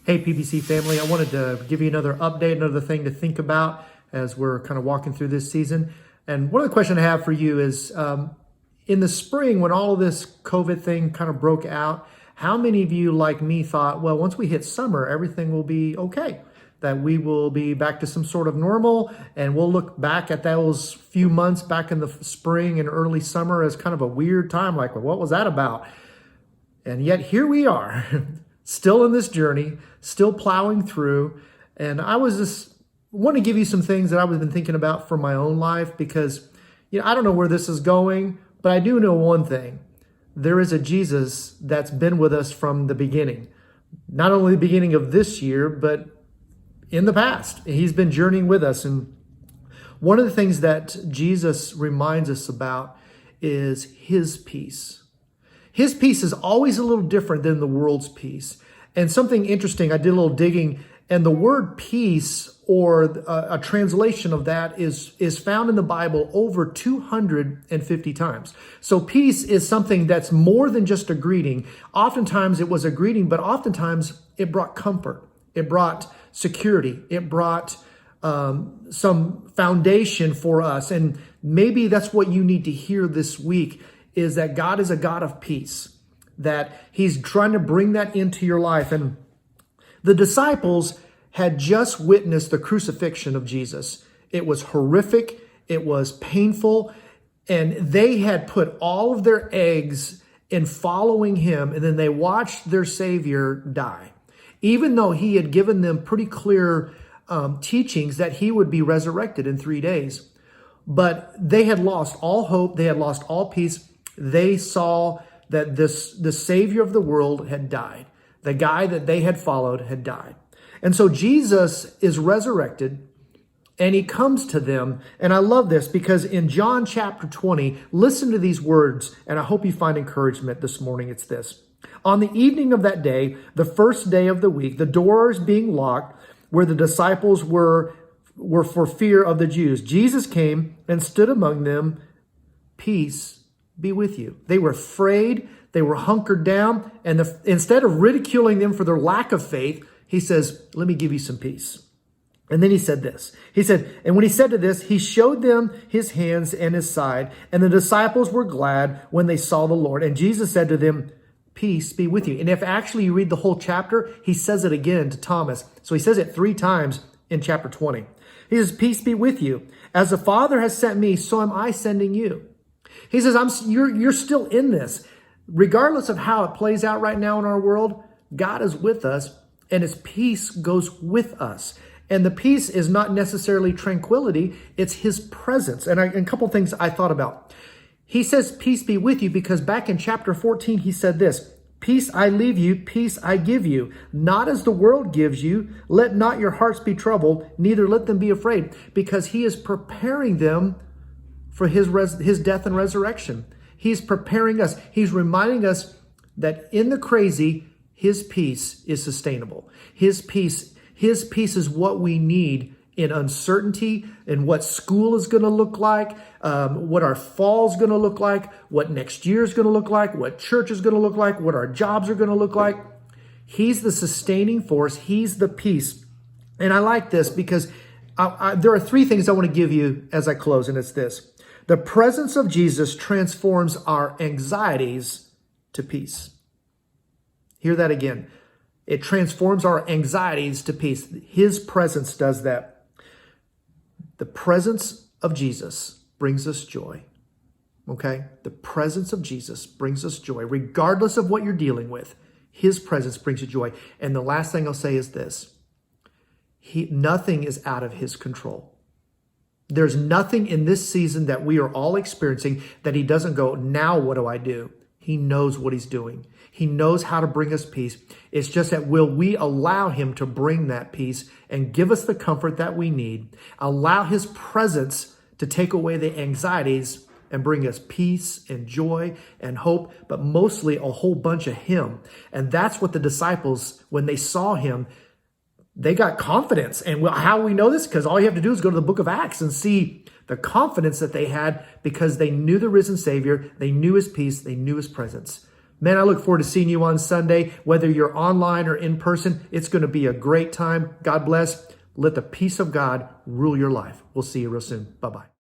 Hey, PBC family, I wanted to give you another update, another thing to think about as we're kind of walking through this season. And one of the questions I have for you is, in the spring, when all of this COVID thing kind of broke out, how many of you, like me, thought, well, once we hit summer, everything will be okay, that we will be back to some sort of normal, and we'll look back at those few months back in the spring and early summer as kind of a weird time, like, well, what was that about? And yet here we are, still in this journey, still plowing through. And I was just want to give you some things that I've been thinking about for my own life, because I don't know where this is going, but I do know one thing. There is a Jesus that's been with us from the beginning. Not only the beginning of this year, but in the past. He's been journeying with us. And one of the things that Jesus reminds us about is his peace. His peace is always a little different than the world's peace. And something interesting, I did a little digging, and the word peace, or a translation of that, is found in the Bible over 250 times. So peace is something that's more than just a greeting. Oftentimes it was a greeting, but oftentimes it brought comfort. It brought security. It brought some foundation for us. And maybe that's what you need to hear this week, is that God is a God of peace, that he's trying to bring that into your life. And the disciples had just witnessed the crucifixion of Jesus. It was horrific. It was painful. And they had put all of their eggs in following him. And then they watched their Savior die, even though he had given them pretty clear teachings that he would be resurrected in 3 days. But they had lost all hope. They had lost all peace. They saw that the Savior of the world had died. The guy that they had followed had died. And so Jesus is resurrected, and he comes to them. And I love this, because in John chapter 20, listen to these words, and I hope you find encouragement this morning. It's this. On the evening of that day, the first day of the week, the doors being locked where the disciples were for fear of the Jews, Jesus came and stood among them. Peace be with you. They were afraid. They were hunkered down. And instead of ridiculing them for their lack of faith, he says, let me give you some peace. And then he said this. He said, and when he said to this, he showed them his hands and his side. And the disciples were glad when they saw the Lord. And Jesus said to them, peace be with you. And if actually you read the whole chapter, he says it again to Thomas. So he says it 3 times in chapter 20. He says, peace be with you. As the Father has sent me, so am I sending you. He says, you're still in this. Regardless of how it plays out right now in our world, God is with us, and his peace goes with us. And the peace is not necessarily tranquility, it's his presence. And a couple things I thought about. He says, peace be with you, because back in chapter 14, he said this, peace I leave you, peace I give you. Not as the world gives you, let not your hearts be troubled, neither let them be afraid. Because he is preparing them for his death and resurrection. He's preparing us. He's reminding us that in the crazy, his peace is sustainable. His peace is what we need in uncertainty, in what school is going to look like, what our fall is going to look like, what next year is going to look like, what church is going to look like, what our jobs are going to look like. He's the sustaining force. He's the peace. And I like this because there are 3 things I want to give you as I close, and it's this. The presence of Jesus transforms our anxieties to peace. Hear that again. It transforms our anxieties to peace. His presence does that. The presence of Jesus brings us joy. Okay? The presence of Jesus brings us joy. Regardless of what you're dealing with, his presence brings you joy. And the last thing I'll say is this. Nothing is out of his control. There's nothing in this season that we are all experiencing that he doesn't go, now what do I do? He knows what he's doing. He knows how to bring us peace. It's just that will we allow him to bring that peace and give us the comfort that we need? Allow his presence to take away the anxieties and bring us peace and joy and hope, but mostly a whole bunch of him. And that's what the disciples, when they saw him, they got confidence. And how we know this? Because all you have to do is go to the book of Acts and see the confidence that they had, because they knew the risen Savior. They knew his peace. They knew his presence. Man, I look forward to seeing you on Sunday, whether you're online or in person. It's going to be a great time. God bless. Let the peace of God rule your life. We'll see you real soon. Bye-bye.